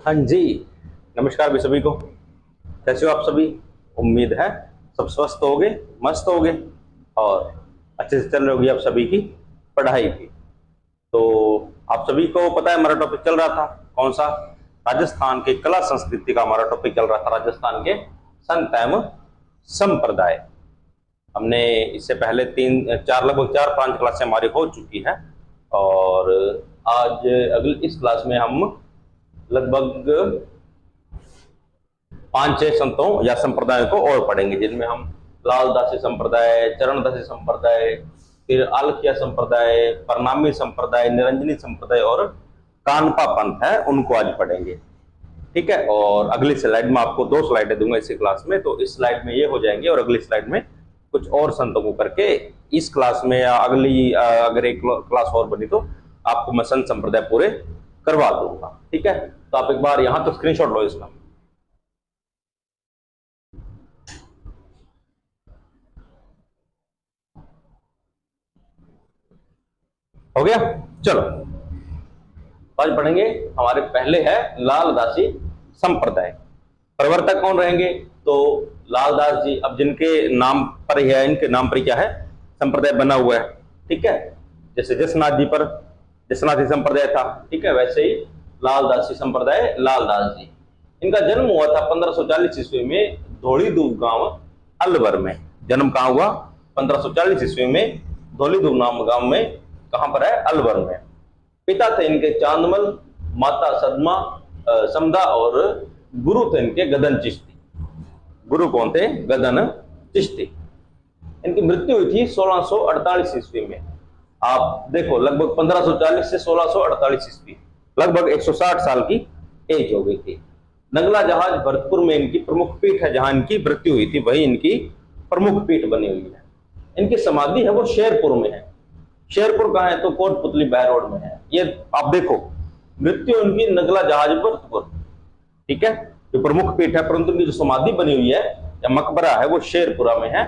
हाँ जी। नमस्कार भी सभी को। कैसे हो आप सभी? उम्मीद है सब स्वस्थ होगे, मस्त होगे और अच्छे से चल रही होगी आप सभी की पढ़ाई भी। तो आप सभी को पता है हमारा टॉपिक चल रहा था कौन सा? राजस्थान के कला संस्कृति का हमारा टॉपिक चल रहा था, राजस्थान के संत एवं संप्रदाय। हमने इससे पहले तीन चार लगभग 4-5 क्लासें हमारी हो चुकी है और आज अगली इस क्लास में हम लगभग 5-6 संतों या संप्रदायों को और पढ़ेंगे, जिनमें हम लालदासी संप्रदाय, चरणदासी संप्रदाय, फिर आलखिया संप्रदाय, परनामी संप्रदाय, निरंजनी संप्रदाय और कानपा पंथ है, उनको आज पढ़ेंगे। ठीक है। और अगली स्लाइड में आपको 2 स्लाइडें दूंगा इसी क्लास में, तो इस स्लाइड में ये हो जाएंगे और अगली स्लाइड में कुछ और संतों को करके इस क्लास में या अगली अगर एक क्लास और बनी तो आपको मैं संत संप्रदाय पूरे करवा दूंगा। ठीक है। तो आप एक बार यहां तो स्क्रीनशॉट लो इसका। हो गया? चलो आज पढ़ेंगे। हमारे पहले है लालदासी संप्रदाय। प्रवर्तक कौन रहेंगे? तो लालदास जी। अब जिनके नाम पर ही है, इनके नाम पर क्या है संप्रदाय बना हुआ है। ठीक है। जैसे जसनाथ जी पर जसनाथी संप्रदाय था, ठीक है, वैसे ही लालदासी संप्रदाय लालदास जी। इनका जन्म हुआ था 1540 ईस्वी में धौलीधूप गांव अलवर में। जन्म कहाँ हुआ? 1540 ईस्वी में धौलीधूप नाम गांव में। कहां पर है? अलवर में। पिता थे इनके चांदमल, माता सदमा समदा और गुरु थे इनके गदन चिश्ती। गुरु कौन थे? गदन चिश्ती। इनकी मृत्यु हुई थी 1648 ईस्वी में। आप देखो लगभग 1540 से 1648 ईस्वी, लगभग 160 साल की एज हो गई थी। नगला जहाज भरतपुर में इनकी प्रमुख पीठ है, जहां इनकी मृत्यु हुई थी वही इनकी प्रमुख पीठ बनी हुई है। इनकी समाधि है वो शेरपुर में है। शेरपुर कहाँ है? तो कोटपुतली बाय रोड में है। ये आप देखो, मृत्यु उनकी नगला जहाज भरतपुर, ठीक है, जो प्रमुख पीठ है, परंतु उनकी जो समाधि बनी हुई है या मकबरा है वो शेरपुरा में है,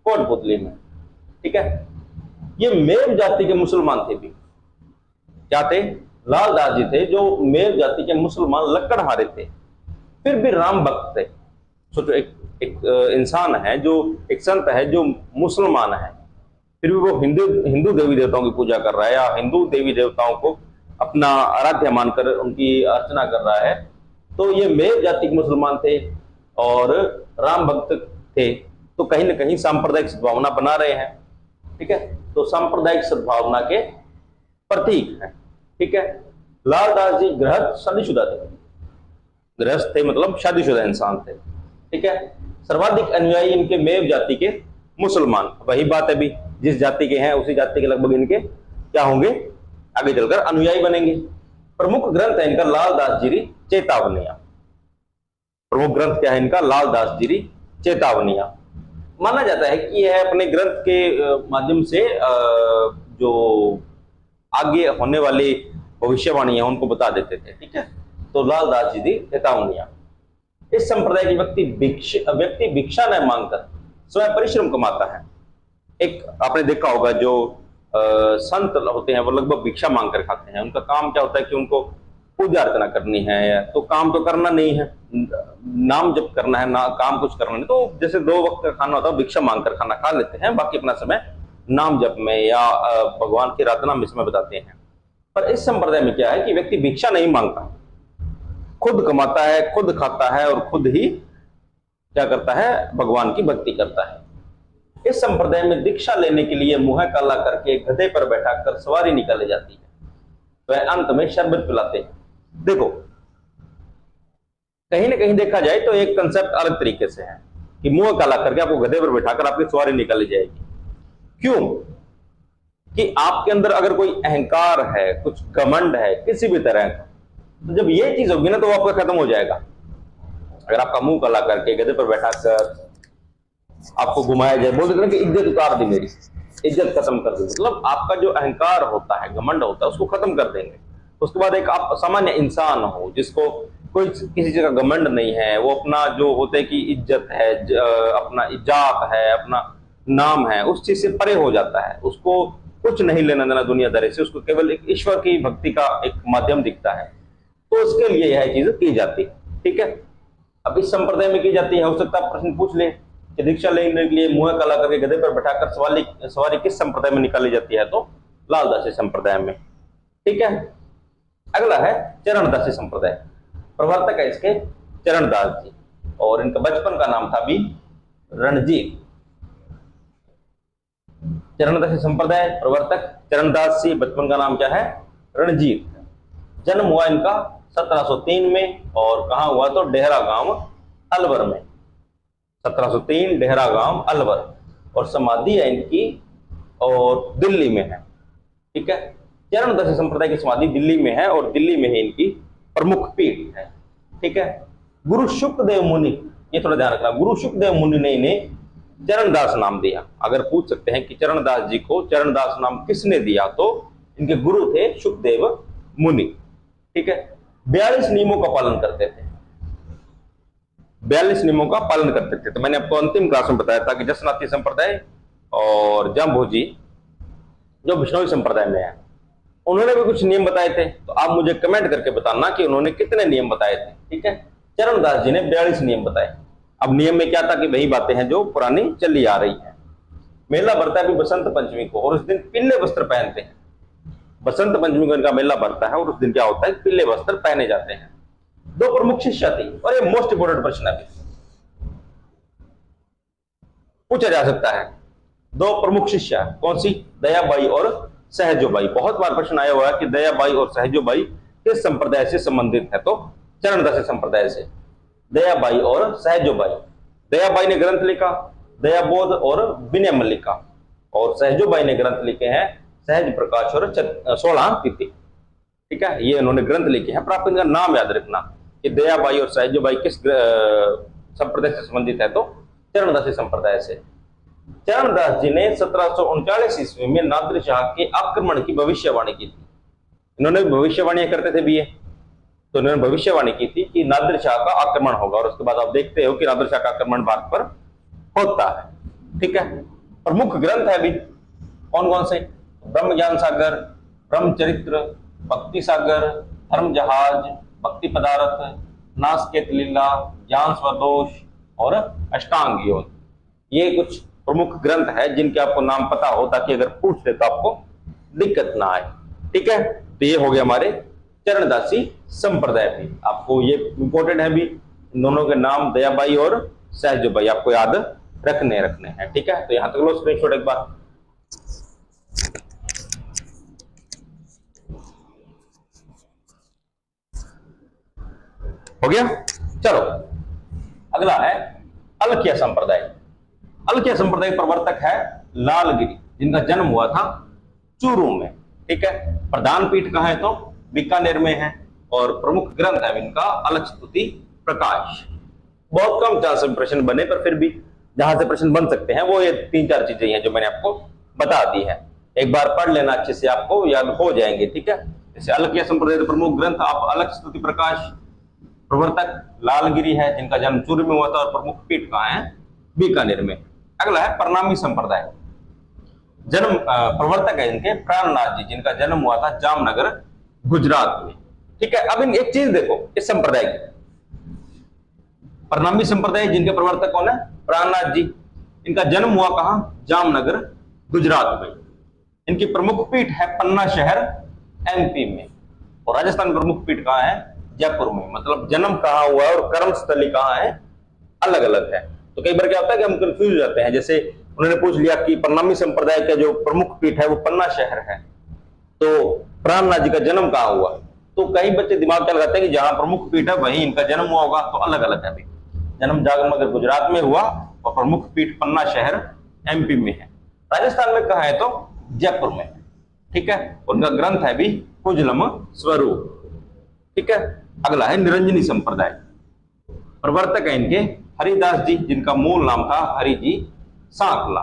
कोटपुतली में। ठीक है। ये मेव जाति के मुसलमान थे भी। क्या थे? लालदास जी थे जो मेव जाति के मुसलमान लकड़हारे थे, फिर भी राम भक्त थे। सोचो, एक इंसान है जो एक संत है जो मुसलमान है, फिर भी वो हिंदू हिंदू देवी देवताओं की पूजा कर रहा है या हिंदू देवी देवताओं को अपना आराध्य मानकर उनकी अर्चना कर रहा है। तो ये मेव जाति के मुसलमान थे और राम भक्त थे, तो कहीं ना कहीं सांप्रदायिक सद्भावना बना रहे हैं। ठीक है। तो सांप्रदायिक सद्भावना के प्रतीक है। ठीक है। लालदास जी गृहस्थ शादीशुदा थे। गृहस्थ थे मतलब शादीशुदा इंसान थे। ठीक है। सर्वाधिक अनुयायी इनके मेव जाति के मुसलमान। वही बात है भी, जिस जाति के हैं उसी जाति के लगभग इनके क्या होंगे, आगे चलकर अनुयायी बनेंगे। प्रमुख ग्रंथ है इनका लालदास जीरी चेतावनियां। प्रमुख ग्रंथ क्या है इनका? लालदास जीरी चेतावनियां। माना जाता है कि यह अपने ग्रंथ के माध्यम से जो आगे होने वाली भविष्यवाणी है उनको बता देते थे। ठीक है। तो लालदास जी दी चेतावनियां। इस संप्रदाय की व्यक्ति भिक्षा न मांगकर स्वयं परिश्रम कमाता है। एक आपने देखा होगा जो संत होते हैं वो लगभग भिक्षा मांग कर खाते हैं। उनका काम क्या होता है कि उनको पूजा अर्चना करनी है, तो काम तो करना नहीं है, नाम जप करना है, ना काम कुछ करना नहीं। तो जैसे 2 वक्त का खाना होता है, भिक्षा मांग कर खाना खा लेते हैं, बाकी अपना समय नाम जप में या भगवान की आराधना में समय बताते हैं। पर इस संप्रदाय में क्या है कि व्यक्ति भिक्षा नहीं मांगता, खुद कमाता है, खुद खाता है और खुद ही क्या करता है? भगवान की भक्ति करता है। इस संप्रदाय में दीक्षा लेने के लिए मुंह काला करके गधे पर बैठाकर सवारी निकाली जाती है, वह अंत में शरबत पिलाते हैं। देखो, कहीं ना कहीं देखा जाए तो एक कंसेप्ट अलग तरीके से है कि मुंह काला करके आपको गधे पर बैठाकर आपकी सवारी निकाली जाएगी। क्यों? कि आपके अंदर अगर कोई अहंकार है, कुछ घमंड है किसी भी तरह का, तो जब ये चीज होगी ना तो वो आपका खत्म हो जाएगा। अगर आपका मुंह काला करके गधे पर बैठाकर आपको घुमाया जाए, बोल देते ना कि इज्जत उतार दी मेरी, इज्जत खत्म कर दी, मतलब आपका जो अहंकार होता है, घमंड होता है, उसको खत्म कर देंगे। उसके बाद एक आप सामान्य इंसान हो जिसको कोई किसी चीज का घमंड नहीं है, वो अपना जो होते कि इज्जत है, अपना इज्जत है, अपना नाम है, उस चीज से परे हो जाता है। उसको कुछ नहीं लेना देना दुनियादारी से, उसको केवल एक ईश्वर की भक्ति का एक माध्यम दिखता है। तो उसके लिए यह चीज की जाती है। ठीक है, अब इस संप्रदाय में की जाती है, हो सकता है प्रश्न पूछ ले कि दीक्षा लेने के लिए मुंह काला करके गधे पर बैठाकर सवारी किस संप्रदाय में निकाली जाती है, तो लालदासी संप्रदाय में। ठीक है, अगला है चरणदासी संप्रदाय। प्रवर्तक है इसके चरणदास जी, और इनका बचपन का नाम था भी रणजीत। चरणदासी संप्रदाय, प्रवर्तक चरणदास जी, बचपन का नाम क्या है, रणजीत। जन्म हुआ इनका 1703 में, और कहा हुआ, तो डेहरा गांव अलवर में। 1703 डेहरा गांव अलवर, और समाधि है इनकी और दिल्ली में है। ठीक है, चरणदासी संप्रदाय की समाधि दिल्ली में है, और दिल्ली में ही इनकी प्रमुख पीठ है। ठीक है, गुरु शुकदेव मुनि, ये थोड़ा ध्यान रखना, गुरु शुकदेव मुनि ने इन्हें चरणदास नाम दिया। अगर पूछ सकते हैं कि चरणदास जी को चरणदास नाम किसने दिया, तो इनके गुरु थे शुकदेव मुनि। ठीक है, 42 नियमों का पालन करते थे, 42 नियमों का पालन करते थे। तो मैंने आपको अंतिम क्लास में बताया था कि जसनाती संप्रदाय और जाम्भोजी जो बिश्नोई संप्रदाय में है, उन्होंने भी कुछ नियम बताए थे। तो आप मुझे कमेंट करके बताना कि उन्होंने कितने नियम बताए थे। ठीक है, चरणदास जी ने 42 नियम बताए। अब नियम में क्या था कि वही बातें हैं जो पुरानी चली आ रही है। मेला भरता है भी बसंत पंचमी को, और उस दिन पीले वस्त्र पहनते हैं। बसंत पंचमी को इनका मेला भरता है, और उस दिन क्या होता है, पीले वस्त्र पहने जाते हैं। 2 प्रमुख शिष्या थी, और ये मोस्ट इंपोर्टेंट प्रश्न है, पूछा जा सकता है। 2 प्रमुख शिष्या कौन सी, दयाबाई और सहजोबाई। बहुत बार प्रश्न आया हुआ है कि दयाबाई और सहजोबाई किस संप्रदाय से संबंधित है, तो चरणदासी संप्रदाय से। दयाबाई और सहजोबाई, दयाबाई ने ग्रंथ लिखा दयाबोध और विनय मल्लिका, और सहजोबाई ने ग्रंथ लिखे हैं सहज प्रकाश और 16 तिथि। ठीक है, ये उन्होंने ग्रंथ लिखे हैं, पर आप इनका नाम याद रखना कि दयाबाई और सहजोबाई किस संप्रदाय से संबंधित है, तो चरणदासी संप्रदाय से। चरणदास जी ने 1739 ईस्वी में नादिर शाह के आक्रमण की भविष्यवाणी की थी। इन्होंने भविष्यवाणियां करते थे भी ये, तो इन्होंने भविष्यवाणी की थी कि नादिर शाह का आक्रमण होगा, और उसके बाद आप देखते हो कि नादिर शाह का आक्रमण भारत पर होता है। ठीक है, प्रमुख ग्रंथ है भी कौन कौन से, ब्रह्म ज्ञान सागर, ब्रह्मचरित्र, भक्ति सागर, धर्म जहाज, भक्ति पदार्थ, नासकेत लीला, ज्ञान स्वदोष और अष्टांग योग। ये कुछ प्रमुख ग्रंथ है जिनके आपको नाम पता हो, ताकि अगर पूछ ले तो आपको दिक्कत ना आए। ठीक है, तो ये हो गया हमारे चरणदासी संप्रदाय भी। आपको ये इंपॉर्टेंट है भी, इन दोनों के नाम दयाबाई और सहजोबाई आपको याद रखने हैं। ठीक है, तो यहां तक लो स्क्रीनशॉट एक बार। हो गया, चलो अगला है अलखिया संप्रदाय। अलखिया संप्रदाय प्रवर्तक है लालगिरी, जिनका जन्म हुआ था चूरू में। ठीक है, प्रधान पीठ कहाँ है, तो बीकानेर में है, और प्रमुख ग्रंथ है इनका अलख स्तुति प्रकाश। बहुत कम चांस में प्रश्न बने, पर फिर भी जहां से प्रश्न बन सकते हैं वो ये 3-4 चीजें हैं जो मैंने आपको बता दी है। एक बार पढ़ लेना, अच्छे से आपको याद हो जाएंगे। ठीक है, जैसे अलखिया संप्रदाय प्रमुख ग्रंथ आप अलख स्तुति प्रकाश, प्रवर्तक लालगिरी है जिनका जन्म चूरू में हुआ था, और प्रमुख पीठ कहाँ है, बीकानेर में। अगला है प्रणामी संप्रदाय। जन्म प्रवर्तक है इनके प्राणनाथ जी, जिनका जन्म हुआ था जामनगर गुजरात में। ठीक है, अब इन एक चीज देखो इस संप्रदाय की, प्रणामी संप्रदाय जिनके प्रवर्तक कौन है, प्राणनाथ जी। इनका जन्म हुआ कहां, जामनगर गुजरात में। इनकी प्रमुख पीठ है पन्ना शहर एमपी में, और राजस्थान प्रमुख पीठ कहां है, जयपुर में। मतलब जन्म कहां हुआ है और कर्मस्थली कहां है, अलग अलग है। तो कई बार क्या होता है कि हम कंफ्यूज हो जाते हैं। जैसे उन्होंने पूछ लिया कि प्रणामी संप्रदाय का जो प्रमुख पीठ है वो पन्ना शहर है, तो प्राणनाथ जी का जन्म कहां हुआ, तो कई बच्चे दिमाग क्या लगाते हैं कि जहां प्रमुख पीठ है वहीं इनका जन्म हुआ होगा, तो अलग अलग है। अभी जन्म जामनगर गुजरात में हुआ, और प्रमुख पीठ पन्ना शहर एमपी में है। राजस्थान में कहा है, तो जयपुर में। ठीक है, उनका ग्रंथ है भी कुजलम स्वरूप। ठीक है, अगला है निरंजनी संप्रदाय। प्रवर्तक है इनके हरिदास जी, जिनका मूल नाम था हरि जी सांकला।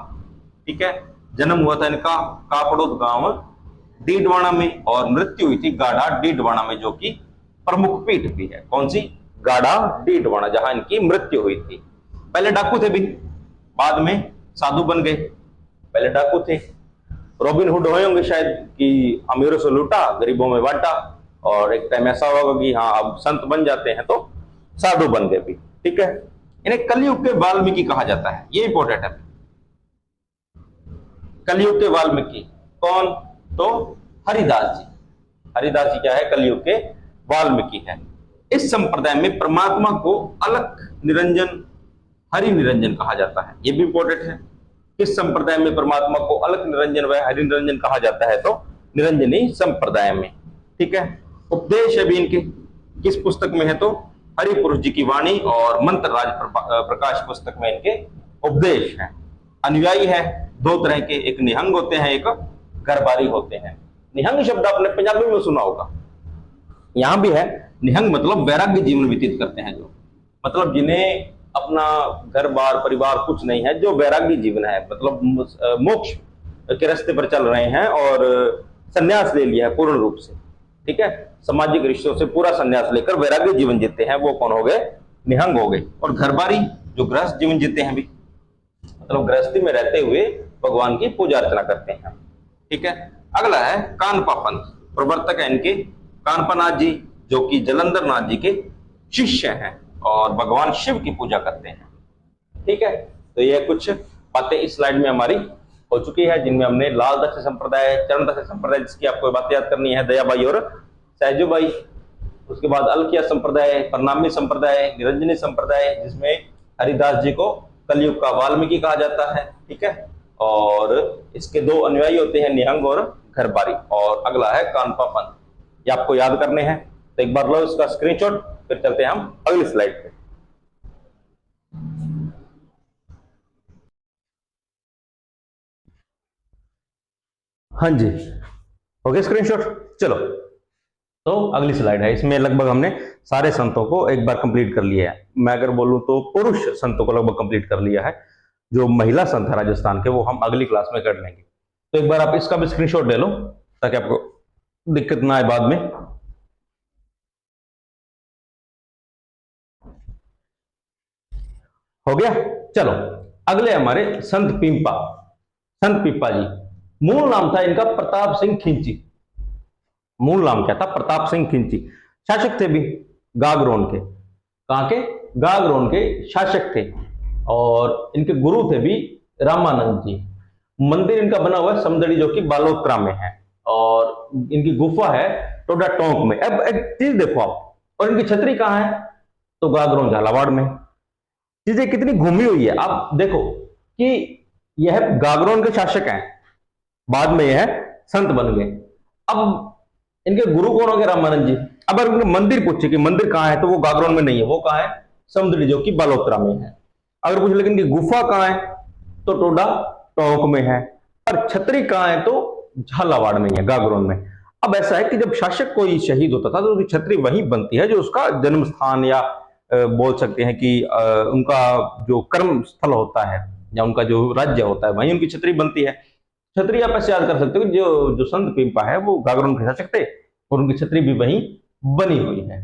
ठीक है, जन्म हुआ था इनका कापड़ोद गांव डीडवाना में, और मृत्यु हुई थी गाढ़ा डीडवाना में, जो कि प्रमुख पीठ भी है। कौन सी, गाढ़ा डीडवाना, जहां इनकी मृत्यु हुई थी। पहले डाकू थे भी, बाद में साधु बन गए। पहले डाकू थे, रॉबिन हुड हुए होंगे शायद, कि अमीरों से लूटा गरीबों में बांटा, और एक टाइम ऐसा होगा कि हाँ अब संत बन जाते हैं तो साधु बन गए भी। ठीक है, इन्हें कलयुग के वाल्मीकि कहा जाता है, ये इंपॉर्टेंट है। कलयुग के वाल्मीकि कौन? तो हरिदास जी। हरिदास जी क्या है? कलयुग के वाल्मीकि है। इस संप्रदाय में परमात्मा को अलख निरंजन हरि निरंजन कहा जाता है, ये भी इंपॉर्टेंट है। किस संप्रदाय में परमात्मा को अलख निरंजन व हरि निरंजन कहा जाता है? तो निरंजनी संप्रदाय में। ठीक है, उपदेश है भी इनके किस पुस्तक में है? तो हरि पुरुष जी की वाणी और मंत्र राज प्रकाश पुस्तक में इनके उपदेश है। अनुयायी है दो तरह के, एक निहंग होते हैं, एक घरबारी होते हैं। निहंग शब्द आपने पंजाबी में सुना होगा, यहां भी है। निहंग मतलब वैराग्य जीवन व्यतीत करते हैं, जो मतलब जिन्हें अपना घर बार परिवार कुछ नहीं है, जो वैराग्य जीवन है, मतलब मोक्ष के रास्ते पर चल रहे हैं और संन्यास ले लिया है पूर्ण रूप से। ठीक है, सामाजिक रिश्तों से पूरा संन्यास लेकर वैराग्य जीवन जीते हैं, वो कौन हो गए? निहंग हो गए। और घरबारी जो गृहस्थ जीवन जीते हैं भी, मतलब गृहस्थी में रहते हुए भगवान की पूजा अर्चना करते हैं। ठीक है, अगला है कानपा पंथ। प्रवर्तक है इनके कानपा नाथ जी, जो कि जलंधर नाथ जी के शिष्य हैं और भगवान शिव की पूजा करते हैं। ठीक है, तो ये कुछ बातें इस स्लाइड में हमारी हो चुकी है, जिनमें हमने लाल दासी संप्रदाय, चरणदासी संप्रदाय जिसकी आपको बात याद करनी है, दयाबाई और सहजूबाई, उसके बाद अलखिया संप्रदाय, प्रणामी संप्रदाय, निरंजनी संप्रदाय जिसमें हरिदास जी को कलयुग का वाल्मीकि कहा जाता है। ठीक है, और इसके दो अनुयायी होते हैं, निहंग और घरबारी। और अगला है कानपा पंथ, ये आपको याद करने हैं, तो एक बार लो इसका स्क्रीनशॉट, फिर चलते हैं हम अगली स्लाइड पे। हाँ जी, हो गया स्क्रीनशॉट। चलो, तो अगली स्लाइड है, इसमें लगभग हमने सारे संतों को एक बार कंप्लीट कर लिया है। मैं अगर बोलूं तो पुरुष संतों को लगभग कंप्लीट कर लिया है, जो महिला संत है राजस्थान के वो हम अगली क्लास में कर लेंगे। तो एक बार आप इसका भी स्क्रीनशॉट ले लो ताकि आपको दिक्कत ना आए बाद में। हो गया, चलो अगले हमारे संत पिंपा। संत पिंपा जी, मूल नाम था इनका प्रताप सिंह खिंची। मूल नाम क्या था? प्रताप सिंह खिंची। शासक थे भी गागरोन के। कहां के? गागरोन के शासक थे। और इनके गुरु थे भी रामानंद जी। मंदिर इनका बना हुआ है समदड़ी, जो कि बालोतरा में है, और इनकी गुफा है टोडा टोंक में। अब एक चीज देखो आप, और इनकी छतरी कहां है? तो गागरोन झालावाड़ में। चीजें कितनी घूमी हुई है। आप देखो कि यह गागरोन के शासक हैं, बाद में यह संत बन गए। अब इनके गुरु कौन हो गए? रामानंद जी। अब अगर उनके मंदिर पूछे कि मंदिर कहां है, तो वो गागरोन में नहीं है, वो कहां है? समदड़ी, जो कि बालोतरा में है। अगर पूछ लेकिन इनकी गुफा कहां है, तो टोडा टोंक में है। और छतरी कहां है? तो झालावाड़ में है, गागरोन में। अब ऐसा है कि जब शासक कोई शहीद होता था तो उसकी छतरी वहीं बनती है, जो उसका जन्म स्थान, या बोल सकते हैं कि उनका जो कर्म स्थल होता है, या उनका जो राज्य होता है, वहीं उनकी छतरी बनती है। छतरी आप ऐसे याद कर सकते हो कि जो जो संत पिंपा है वो गागरोन के शासक थे, और उनकी छतरी भी वहीं बनी हुई है।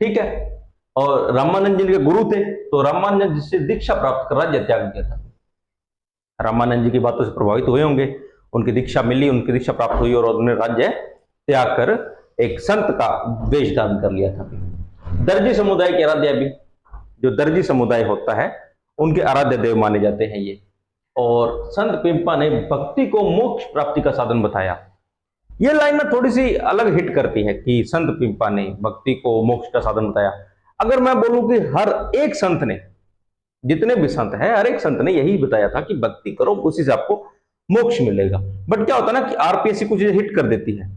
ठीक है, और रामानंद जी के गुरु थे, तो रामानंद जी से दीक्षा प्राप्त कर राज्य त्याग किया था। रामानंद जी की बातों से प्रभावित हुए होंगे, उनकी दीक्षा मिली, उनकी दीक्षा प्राप्त हुई, और उन्होंने राज्य त्याग कर एक संत का वेश धारण कर लिया था। दर्जी समुदाय के आराध्य भी, जो दर्जी समुदाय होता है, उनके आराध्य देव माने जाते हैं ये। और संत पिंपा ने भक्ति को मोक्ष प्राप्ति का साधन बताया। ये लाइन ना थोड़ी सी अलग हिट करती है कि संत पिंपा ने भक्ति को मोक्ष का साधन बताया। अगर मैं बोलूं कि हर एक संत ने, जितने भी संत हैं, हर एक संत ने यही बताया था कि भक्ति करो, उसी से आपको मोक्ष मिलेगा। बट क्या होता है ना कि आरपीएससी कुछ हिट कर देती है।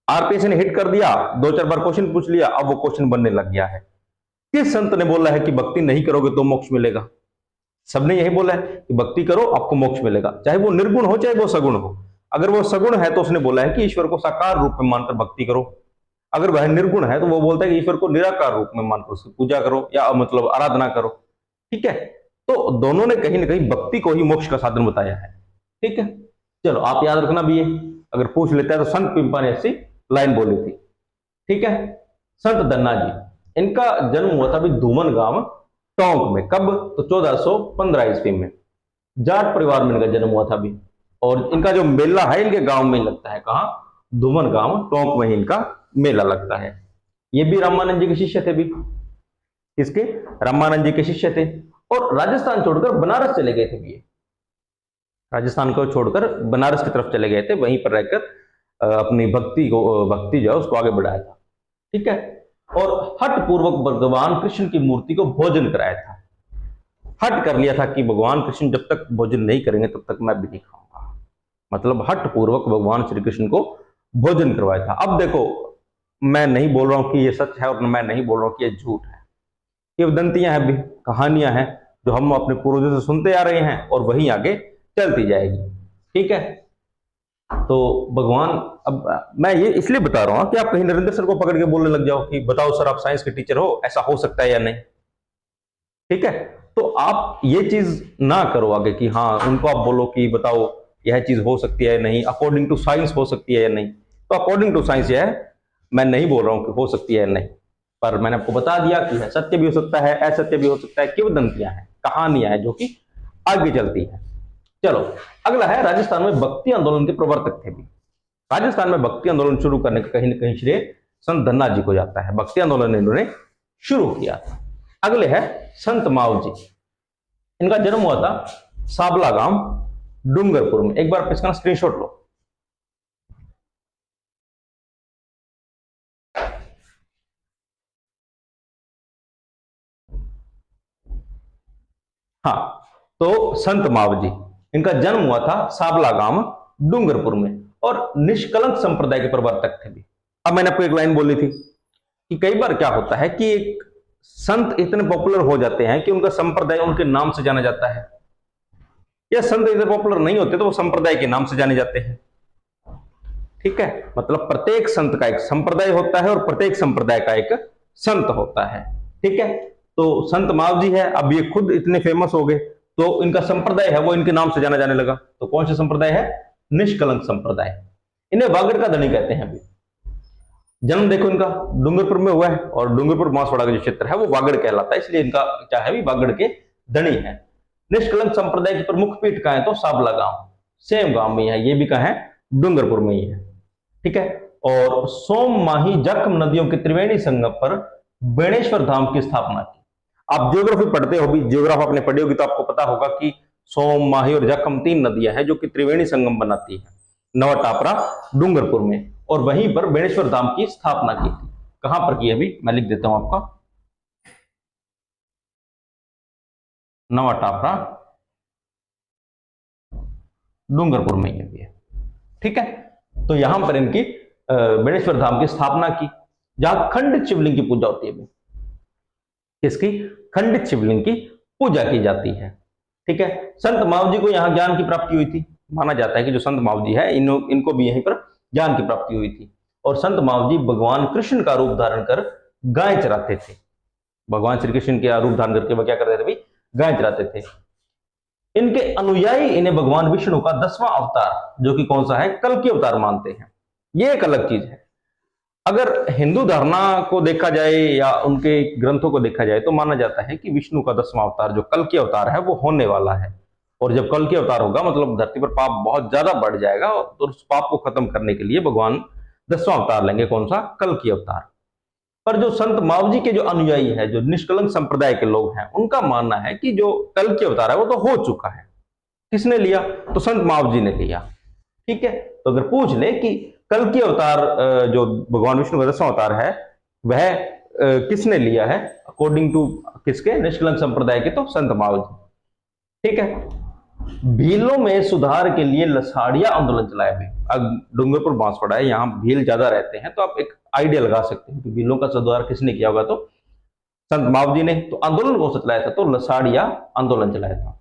आरपीएससी ने हिट कर दिया, दो चार बार क्वेश्चन पूछ लिया, अब वो क्वेश्चन बनने लग गया है। किस संत ने बोला है कि भक्ति नहीं करोगे तो मोक्ष मिलेगा? सबने यही बोला है कि भक्ति करो आपको मोक्ष मिलेगा, चाहे वो निर्गुण हो चाहे वो सगुण हो। अगर वो सगुण है तो उसने बोला है कि ईश्वर को साकार रूप में मानकर भक्ति करो। अगर वह निर्गुण है तो वो बोलता है कि ईश्वर को निराकार रूप में मानकर उसकी पूजा करो, या मतलब आराधना करो। ठीक है, तो दोनों ने कहीं ना कहीं भक्ति को ही मोक्ष का साधन बताया है। ठीक है, चलो आप याद रखना भी है, अगर पूछ लेता है तो संत पिंपा ने ऐसी लाइन बोली थी। ठीक है, संत धन्ना जी, इनका जन्म हुआ था भी धूमन गांव टोंक में। कब? तो 1415 ईस्वी में। जाट परिवार में इनका जन्म हुआ था भी, और इनका जो मेला है इनके गांव में लगता है। कहां? धूमन गांव टोंक में ही इनका मेला लगता है। ये भी रामानंद जी के शिष्य थे भी। किसके? रामानंद जी के शिष्य थे। और राजस्थान छोड़कर बनारस चले गए थे भी ये। राजस्थान को छोड़कर बनारस की तरफ चले गए थे, वहीं पर रहकर अपनी भक्ति जो है उसको आगे बढ़ाया था। ठीक है। और हट पूर्वक भगवान कृष्ण की मूर्ति को भोजन कराया था। हट कर लिया था कि भगवान कृष्ण जब तक भोजन नहीं करेंगे तब तक मैं भी नहीं खाऊंगा। मतलब हट पूर्वक भगवान श्री कृष्ण को भोजन करवाया था। अब देखो, मैं नहीं बोल रहा हूं कि ये सच है और मैं नहीं बोल रहा हूं कि ये झूठ है। ये वदंतियां हैं भी, कहानियां हैं जो हम अपने पूर्वजों से सुनते आ रहे हैं और वही आगे चलती जाएगी। ठीक है। तो भगवान, अब मैं ये इसलिए बता रहा हूं कि आप कहीं नरेंद्र सर को पकड़ के बोलने लग जाओ कि बताओ सर आप साइंस के टीचर हो, ऐसा हो सकता है या नहीं। ठीक है। तो आप ये चीज ना करो आगे कि हाँ उनको आप बोलो कि बताओ यह चीज हो सकती है या नहीं, अकॉर्डिंग टू साइंस हो सकती है या नहीं। तो अकॉर्डिंग टू साइंस यह है, मैं नहीं बोल रहा हूं कि हो सकती है या नहीं, पर मैंने आपको बता दिया कि है सत्य भी हो सकता है, असत्य भी हो सकता है, किंवदंतियां हैं, कहानियां हैं जो कि आगे चलती है। चलो अगला है, राजस्थान में भक्ति आंदोलन के प्रवर्तक थे भी। राजस्थान में भक्ति आंदोलन शुरू करने का कहीं ना कहीं श्रेय संत धन्ना जी को जाता है। भक्ति आंदोलन इन्होंने शुरू किया था। अगले है संत माव जी। इनका जन्म हुआ था साबला गांव डूंगरपुर में। एक बार इसका स्क्रीनशॉट लो। हाँ, तो संत माव जी, इनका जन्म हुआ था साबला गांव डूंगरपुर में और निष्कलंक संप्रदाय के प्रवर्तक थे भी। अब मैंने आपको एक लाइन बोली थी कि कई बार क्या होता है कि एक संत इतने पॉपुलर हो जाते हैं कि उनका संप्रदाय उनके नाम से जाना जाता है, या संत इतने पॉपुलर नहीं होते तो वो संप्रदाय के नाम से जाने जाते हैं। ठीक है। मतलब प्रत्येक संत का एक संप्रदाय होता है और प्रत्येक संप्रदाय का एक संत होता है। ठीक है। तो संत माव जी है, अब ये खुद इतने फेमस हो गए तो इनका संप्रदाय है वो इनके नाम से जाना जाने लगा। तो कौन सा संप्रदाय है? निष्कलंक संप्रदाय। इन्हें वागड़ का धनी कहते हैं। अभी जन्म देखो इनका डूंगरपुर में हुआ है और डूंगरपुर बांसवाड़ा का जो क्षेत्र है वो वागड़ कहलाता है, इसलिए इनका क्या है भी वागड़ के धनी है। निष्कलंक संप्रदाय की प्रमुख पीठ कहां है? तो साबला गांव, सेम गांव में है। ये भी कहां है? डूंगरपुर में ही है। ठीक है। और सोम माही जखम नदियों के त्रिवेणी संगम पर बेणेश्वर धाम की स्थापना की। आप ज्योग्राफी पढ़ते हो भी, ज्योग्राफी आपने पढ़ी होगी तो आपको पता होगा कि सोम माही और जखम तीन नदियां हैं जो कि त्रिवेणी संगम बनाती है नवा टापरा डूंगरपुर में, और वहीं पर बेणेश्वर धाम की स्थापना की थी। कहां पर की? अभी मैं लिख देता हूं आपका, नवा टापरा डूंगरपुर में ही है। ठीक है। तो यहां पर इनकी बेणेश्वर धाम की स्थापना की, जहां खंडित शिवलिंग की पूजा होती है। किसकी? खंडित शिवलिंग की पूजा की जाती है। ठीक है। संत माव जी को यहां ज्ञान की प्राप्ति हुई थी। माना जाता है कि जो संत माव जी है इनको भी यहीं पर ज्ञान की प्राप्ति हुई थी। और संत माव जी भगवान कृष्ण का रूप धारण कर गाय चराते थे। भगवान श्री कृष्ण का रूप धारण करके वह क्या करते थे भाई? गाय चराते थे। इनके अनुयायी इन्हें भगवान विष्णु का 10वां अवतार, जो कि कौन सा है? कल की अवतार मानते हैं। ये एक अलग चीज है। अगर हिंदू धारणा को देखा जाए या उनके ग्रंथों को देखा जाए तो माना जाता है कि विष्णु का 10वां अवतार जो कल की अवतार है वो होने वाला है। और जब कल की अवतार होगा मतलब धरती पर पाप बहुत ज्यादा बढ़ जाएगा और उस पाप को खत्म करने के लिए भगवान 10वां अवतार लेंगे। कौन सा? कल की अवतार। पर जो संत माव जी के जो अनुयायी है, जो निष्कलंक संप्रदाय के लोग हैं, उनका मानना है कि जो कल की अवतार है वो तो हो चुका है। किसने लिया? तो संत माव जी ने लिया। ठीक है। तो अगर पूछ ले कि कल की अवतार जो भगवान विष्णु का 10वां अवतार है वह किसने लिया है अकॉर्डिंग टू किसके? निष्कलंक संप्रदाय के, तो संत माव जी। ठीक है। भीलों में सुधार के लिए लसाड़िया आंदोलन चलाया गया। अब डूंगरपुर बांसवाड़ा है, यहाँ भील ज्यादा रहते हैं तो आप एक आइडिया लगा सकते हैं कि भीलों का सुधार किसने किया होगा? तो संत माव जी ने। तो आंदोलन कौन सा चलाया था? तो लसाड़िया आंदोलन चलाया था।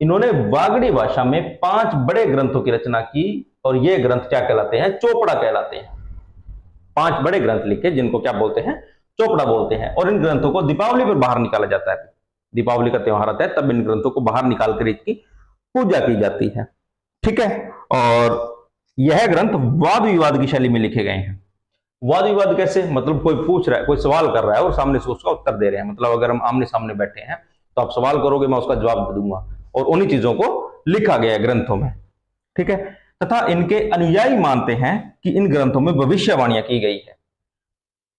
इन्होंने वागड़ी भाषा में 5 बड़े ग्रंथों की रचना की और ये ग्रंथ क्या कहलाते हैं? चोपड़ा कहलाते हैं। 5 बड़े ग्रंथ लिखे जिनको क्या बोलते हैं? चोपड़ा बोलते हैं। और इन ग्रंथों को दीपावली पर बाहर निकाला जाता है। दीपावली का त्योहार आता है तब इन ग्रंथों को बाहर निकाल कर इसकी पूजा की जाती है। ठीक है। और यह ग्रंथ वाद विवाद की शैली में लिखे गए हैं। वाद विवाद कैसे? मतलब कोई पूछ रहा है, कोई सवाल कर रहा है और सामने से उसका उत्तर दे रहे हैं। मतलब अगर हम आमने सामने बैठे हैं तो आप सवाल करोगे, मैं उसका जवाब दे दूंगा, और उन्हीं चीजों को लिखा गया है ग्रंथों में। ठीक है। तथा इनके अनुयायी मानते हैं कि इन ग्रंथों में भविष्यवाणियां की गई है।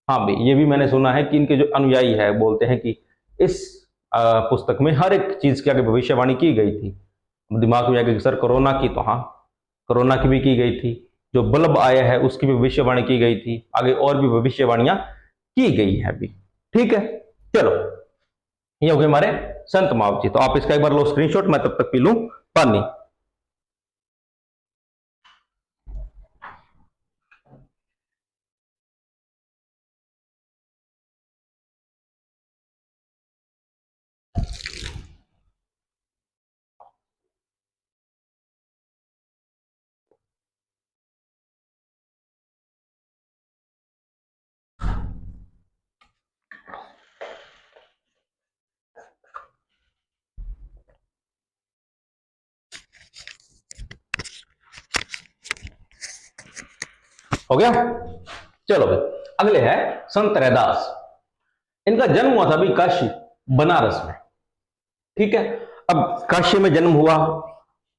हाँ भाई, ये भी मैंने सुना है कि इनके जो अनुयायी है बोलते हैं कि इस पुस्तक में हर एक चीज की आगे भविष्यवाणी की गई थी। दिमाग में आगे सर कोरोना की, तो हाँ कोरोना की भी की गई थी, जो बल्ब आया है उसकी भी भविष्यवाणी की गई थी, आगे और भी भविष्यवाणियां की गई है अभी। ठीक है, चलो ये हो गए हमारे संत महाव जी। तो आप इसका एक बार लो स्क्रीनशॉट, मैं तब तक पी लूं पानी। हो गया, चलो भाई अगले है संत रैदास। इनका जन्म हुआ था अभी काशी बनारस में। ठीक है, अब काशी में जन्म हुआ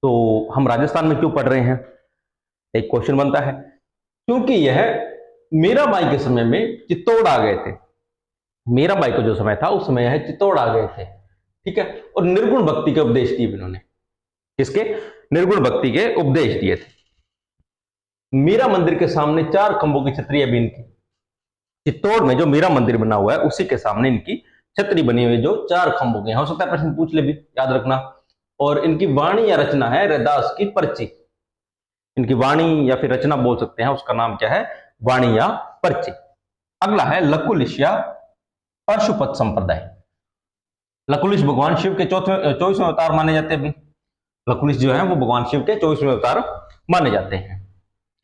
तो हम राजस्थान में क्यों पढ़ रहे हैं, एक क्वेश्चन बनता है। क्योंकि यह मीराबाई के समय में चित्तौड़ आ गए थे। मीराबाई का जो समय था उस समय यह चित्तौड़ आ गए थे। ठीक है, और निर्गुण भक्ति के उपदेश दिए इन्होंने। किसके? निर्गुण भक्ति के उपदेश दिए थे। मीरा मंदिर के सामने 4 खंभों की छतरी अभी इनकी, चित्तौड़ में जो मीरा मंदिर बना हुआ है उसी के सामने इनकी छतरी बनी हुई है जो 4 खंभों की। हो सकता है प्रश्न पूछ ले भी, याद रखना। और इनकी वाणी या रचना है रैदास की पर्ची। इनकी वाणी या फिर रचना बोल सकते हैं, उसका नाम क्या है? वाणी या पर्ची। अगला है लकुलिश या पाशुपत संप्रदाय। लकुलिश भगवान शिव के 24वें अवतार माने जाते हैं। लकुलिश जो है वो भगवान शिव के 24वें अवतार माने जाते हैं।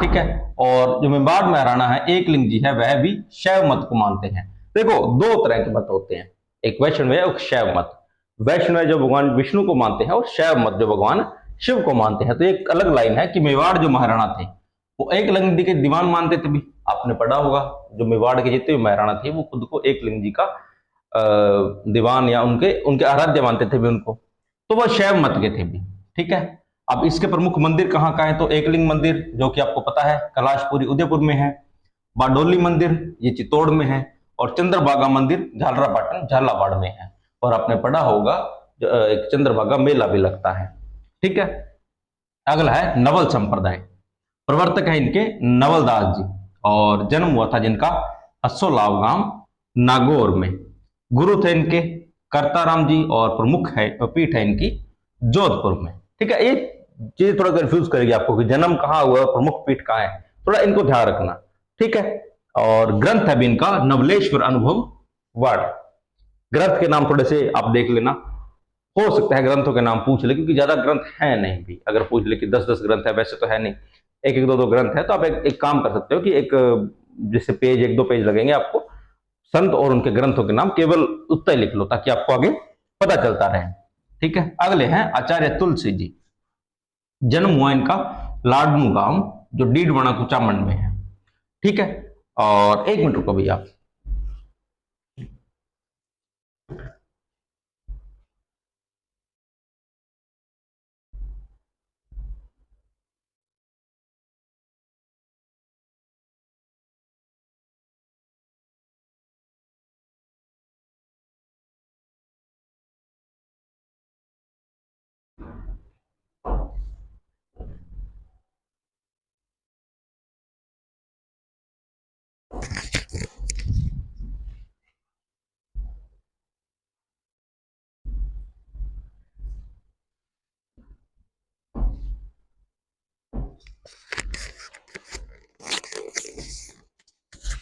ठीक है, और जो मेवाड़ महाराणा है एकलिंग जी है वह भी शैव मत को मानते हैं। देखो 2 तरह के मत होते हैं, एक वैष्णव है एक शैव मत। वैष्णव जो भगवान विष्णु को मानते हैं और शैव मत जो भगवान शिव को मानते हैं। तो एक अलग लाइन है कि मेवाड़ जो महाराणा थे वो एक लिंग जी के दीवान मानते थे भी, आपने पढ़ा होगा। जो मेवाड़ के जितने भी महाराणा थे वो खुद को एक लिंग जी का दीवान या उनके उनके आराध्य मानते थे भी उनको, तो वह शैव मत के थे भी। ठीक है, अब इसके प्रमुख मंदिर कहाँ का है? तो एकलिंग मंदिर जो कि आपको पता है कैलाशपुरी उदयपुर में है, बारडोली मंदिर ये चित्तौड़ में है, और चंद्रभागा मंदिर झालरापाटन झालावाड़ में है। और आपने पढ़ा होगा एक चंद्रभागा मेला भी लगता है। ठीक है, अगला है नवल संप्रदाय। प्रवर्तक है इनके नवलदास जी, और जन्म हुआ था जिनका अस्सोलाव गांव नागौर में। गुरु थे इनके करताराम जी, और प्रमुख है पीठ है इनकी जोधपुर में। ठीक है, एक चीज थोड़ा कंफ्यूज करेगी आपको कि जन्म कहाँ हुआ, प्रमुख पीठ कहाँ है, थोड़ा इनको ध्यान रखना। ठीक है, और ग्रंथ है भी इनका नवलेश्वर अनुभव वाड़। ग्रंथ के नाम थोड़े से आप देख लेना, हो सकता है ग्रंथों के नाम पूछ ले, क्योंकि ज्यादा ग्रंथ है नहीं भी। अगर पूछ ले कि 10-10 ग्रंथ है, वैसे तो है नहीं, 1-1, 2-2 ग्रंथ है। तो आप एक काम कर सकते हो कि एक जैसे पेज 1-2 पेज लगेंगे आपको, संत और उनके ग्रंथों के नाम केवल उतना ही लिख लो ताकि आपको आगे पता चलता रहे। ठीक है, अगले हैं आचार्य तुलसी जी। जन्म हुआ इनका लाडनू गांव जो डीडवाना कुचामन में है। ठीक है, और 1 मिनट रुको भैया।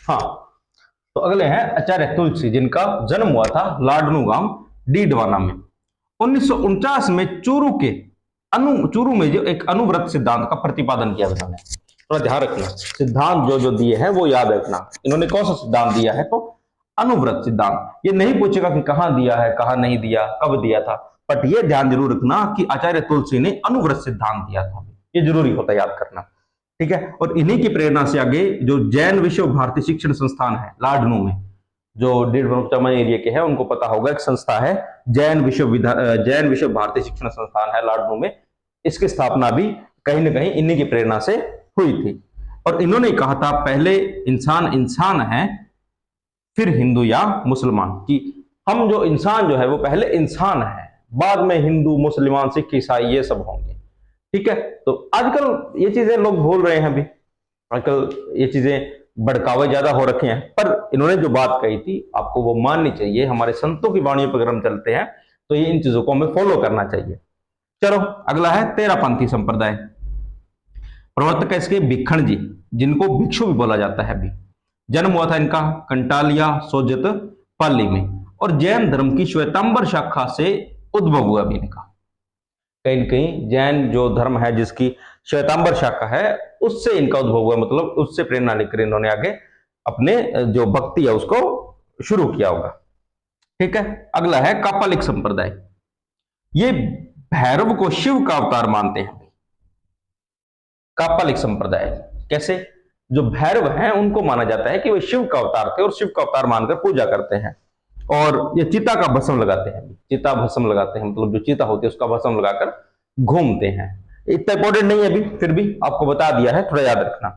हाँ, तो अगले हैं आचार्य तुलसी जिनका जन्म हुआ था लाडनू गांव डीडवाना में। 1949 में चूरू में जो एक अनुव्रत सिद्धांत का प्रतिपादन किया उन्होंने। थोड़ा ध्यान रखना, सिद्धांत जो जो दिए हैं वो याद रखना। इन्होंने कौन सा सिद्धांत दिया है? तो अनुव्रत सिद्धांत। ये नहीं पूछेगा कि कहां दिया है, कहां नहीं दिया, कब दिया था, बट ये ध्यान जरूर रखना कि आचार्य तुलसी ने अनुव्रत सिद्धांत दिया था। ये जरूरी होता है याद करना। ठीक है, और इन्हीं की प्रेरणा से आगे जो जैन विश्व भारती शिक्षण संस्थान है लाडनू में, जो डीडवाना एरिया के हैं उनको पता होगा, एक संस्था है जैन विश्व भारती शिक्षण संस्थान है लाडनू में। इसकी स्थापना भी कहीं ना कहीं इन्हीं की प्रेरणा से हुई थी। और इन्होंने कहा था पहले इंसान इंसान है फिर हिंदू या मुसलमान, कि हम जो इंसान जो है वो पहले इंसान है, बाद में हिंदू मुसलमान सिख ईसाई ये सब होंगे। ठीक है, तो आजकल ये चीजें लोग भूल रहे हैं अभी, आजकल ये चीजें भड़कावे ज्यादा हो रखे हैं, पर इन्होंने जो बात कही थी आपको वो माननी चाहिए। हमारे संतों की वाणियों पर अगर हम चलते हैं तो ये इन चीजों को हमें फॉलो करना चाहिए। चलो अगला है तेरापंथी संप्रदाय। प्रवर्तक है इसके भिखण जी, जिनको भिक्षु भी बोला जाता है। अभी जन्म हुआ था इनका कंटालिया सोजत पाली में, और जैन धर्म की श्वेतांबर शाखा से उद्भव हुआ भी इनका। कहीं न कहीं जैन जो धर्म है जिसकी श्वेतांबर शाखा है उससे इनका उद्भव हुआ, मतलब उससे प्रेरणा लेकर इन्होंने आगे अपने जो भक्ति है उसको शुरू किया होगा। ठीक है, अगला है कापालिक संप्रदाय। ये भैरव को शिव का अवतार मानते हैं। कापालिक संप्रदाय कैसे, जो भैरव हैं उनको माना जाता है कि वे शिव का अवतार थे और शिव का अवतार मानकर पूजा करते हैं। और ये चिता का भस्म लगाते हैं, चिता भस्म लगाते हैं, मतलब जो चिता होती है उसका भस्म लगाकर घूमते हैं। इतना इंपॉर्टेंट नहीं है अभी, फिर भी आपको बता दिया है, थोड़ा याद रखना।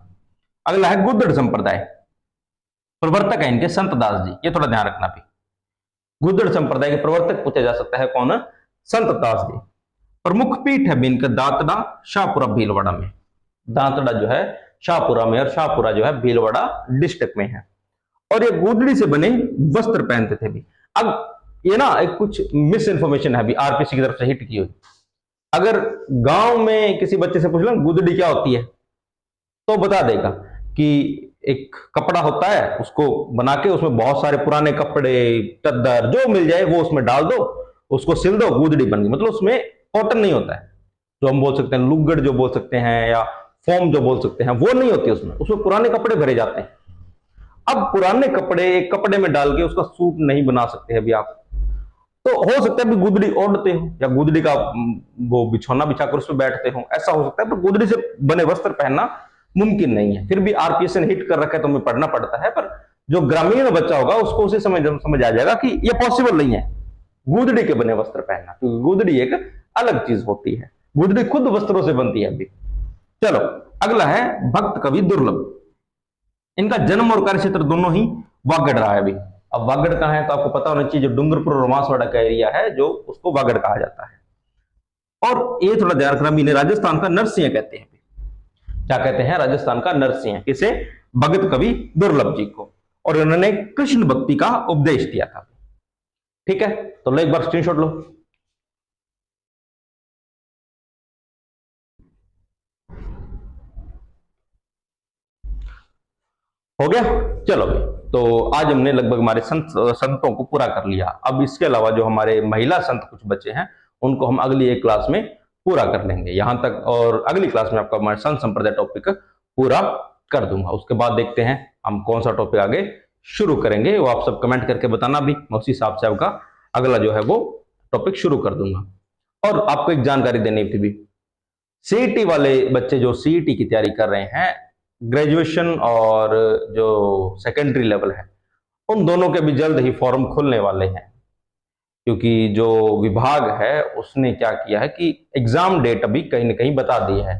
अगला है गुद्दड़ संप्रदाय। प्रवर्तक है इनके संत दास जी, ये थोड़ा ध्यान रखना भी। गुद्दड़ संप्रदाय के प्रवर्तक पूछा जा सकता है कौन, संत दास जी। प्रमुख पीठ है इनका दांतड़ा शाहपुरा भीलवाड़ा में। दांतड़ा जो है शाहपुरा में और शाहपुरा जो है भीलवाड़ा डिस्ट्रिक्ट में है। और ये गुदड़ी से बने वस्त्र पहनते थे भी। अब ये ना एक कुछ मिस इन्फॉर्मेशन है अभी आरपीसी की तरफ से हिट की हुई। अगर गांव में किसी बच्चे से पूछ लो गुदड़ी क्या होती है तो बता देगा कि एक कपड़ा होता है, उसको बना के उसमें बहुत सारे पुराने कपड़े चद्दर जो मिल जाए वो उसमें डाल दो, उसको सिल दो, गुदड़ी बन गई। मतलब उसमें कॉटन नहीं होता है, जो हम बोल सकते हैं लुगड़ जो बोल सकते हैं या फॉर्म जो बोल सकते हैं, वो नहीं होती उसमें, उसमें पुराने कपड़े भरे जाते हैं। अब पुराने कपड़े एक कपड़े में डाल के उसका सूट नहीं बना सकते अभी आप, तो हो सकता है गुदड़ी ओढ़ते हो या गुदड़ी का वो बिछौना बिछाकर उस पर बैठते हो, ऐसा हो सकता है, पर गुदड़ी से बने वस्त्र पहनना मुमकिन नहीं है। फिर भी आरपीएस ने हिट कर रखा है तो हमें पढ़ना पड़ता है, पर जो ग्रामीण बच्चा होगा उसको उसे समझ आ जाएगा कि यह पॉसिबल नहीं है गुदड़ी के बने वस्त्र पहनना, क्योंकि गुदड़ी एक अलग चीज होती है, गुदड़ी खुद वस्त्रों से बनती है अभी। चलो अगला है भक्त कवि दुर्लभ। इनका जन्म और कार्य क्षेत्र दोनों ही वागड़ रहा है अभी। अब वागड़ कहां है तो आपको पता होना चाहिए, जो डूंगरपुर और रोमांसवाड़ा का एरिया है जो उसको वागड़ कहा जाता है। और ये थोड़ा ध्यान रखना, इन्हें राजस्थान का नरसिंह कहते हैं। क्या कहते हैं, राजस्थान का नरसिंह। किसे, भगत कवि दुर्लभ जी को। और उन्होंने कृष्ण भक्ति का उपदेश दिया था। ठीक है, तो लो एक बार स्क्रीनशॉट लो। हो गया, चलो भाई। तो आज हमने लगभग हमारे संतों को पूरा कर लिया। अब इसके अलावा जो हमारे महिला संत कुछ बचे हैं उनको हम अगली एक क्लास में पूरा कर लेंगे यहां तक, और अगली क्लास में आपका हमारे संत संप्रदाय टॉपिक पूरा कर दूंगा। उसके बाद देखते हैं हम कौन सा टॉपिक आगे शुरू करेंगे, वो आप सब कमेंट करके बताना भी, मैं उसी हिसाब से आपका अगला जो है वो टॉपिक शुरू कर दूंगा। और आपको एक जानकारी देनी थी भी, सीईटी वाले बच्चे जो सीईटी की तैयारी कर रहे हैं, ग्रेजुएशन और जो सेकेंडरी लेवल है, उन दोनों के भी जल्द ही फॉर्म खुलने वाले हैं। क्योंकि जो विभाग है उसने क्या किया है कि एग्जाम डेट अभी कहीं ना कहीं बता दी है।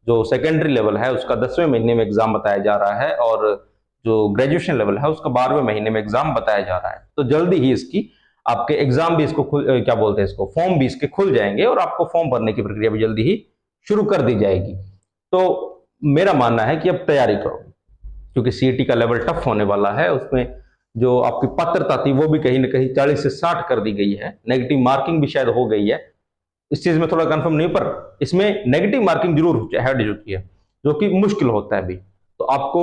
जो सेकेंडरी लेवल है उसका 10वें महीने में एग्जाम बताया जा रहा है, और जो ग्रेजुएशन लेवल है उसका 12वें महीने में एग्जाम बताया जा रहा है। तो जल्दी ही इसकी आपके एग्जाम भी इसको क्या बोलते हैं इसको, फॉर्म भी इसके खुल जाएंगे, और आपको फॉर्म भरने की प्रक्रिया भी जल्दी ही शुरू कर दी जाएगी। तो मेरा मानना है कि अब तैयारी करो, क्योंकि सीईटी का लेवल टफ होने वाला है। उसमें जो आपकी पात्रता थी वो भी कहीं ना कहीं 40 से 60 कर दी गई है, नेगेटिव मार्किंग भी शायद हो गई है, इस चीज में थोड़ा कंफर्म नहीं, पर इसमें नेगेटिव मार्किंग जरूर ऐड हो चुकी है, जो कि मुश्किल होता है अभी। तो आपको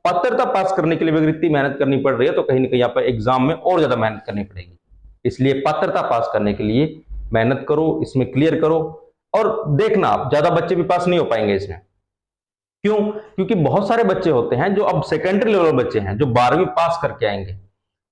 पात्रता पास करने के लिए अगर इतनी मेहनत करनी पड़ रही है तो कहीं ना कहीं आप एग्जाम में और ज्यादा मेहनत करनी पड़ेगी। इसलिए पात्रता पास करने के लिए मेहनत करो, इसमें क्लियर करो। और देखना आप ज्यादा बच्चे भी पास नहीं हो पाएंगे इसमें। क्यों? क्योंकि बहुत सारे बच्चे होते हैं जो अब सेकेंडरी लेवल बच्चे हैं जो 12वीं पास करके आएंगे,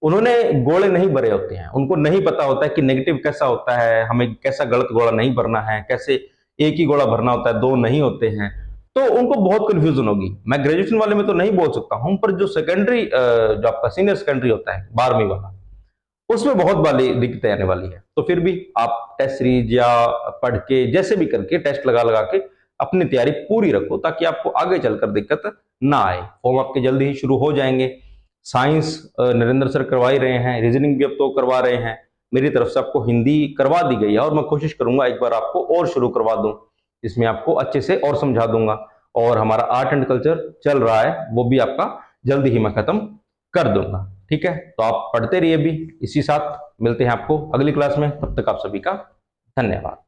उन्होंने गोले नहीं भरे होते हैं, उनको नहीं पता होता है कि नेगेटिव कैसा होता है, हमें कैसा गलत गोला नहीं भरना है, कैसे एक ही गोला भरना होता है, दो नहीं होते हैं। तो उनको बहुत कंफ्यूजन होगी। मैं ग्रेजुएशन वाले में तो नहीं बोल सकता हूं, पर जो सेकेंडरी जो आपका सीनियर सेकेंडरी होता है 12वीं वाला, उसमें बहुत वाली दिक्कतें आने वाली है। तो फिर भी आप टेस्ट सीरीज या पढ़ के जैसे भी करके टेस्ट लगा लगा के अपनी तैयारी पूरी रखो, ताकि आपको आगे चलकर दिक्कत ना आए। फॉर्म आपके जल्दी ही शुरू हो जाएंगे। साइंस नरेंद्र सर करवा ही रहे हैं, रीजनिंग भी अब तो करवा रहे हैं। मेरी तरफ से आपको हिंदी करवा दी गई है और मैं कोशिश करूंगा एक बार आपको और शुरू करवा दूं, इसमें आपको अच्छे से और समझा दूंगा। और हमारा आर्ट एंड कल्चर चल रहा है, वो भी आपका जल्दी ही मैं खत्म कर दूंगा। ठीक है, तो आप पढ़ते रहिए भी। इसी साथ मिलते हैं आपको अगली क्लास में, तब तक आप सभी का धन्यवाद।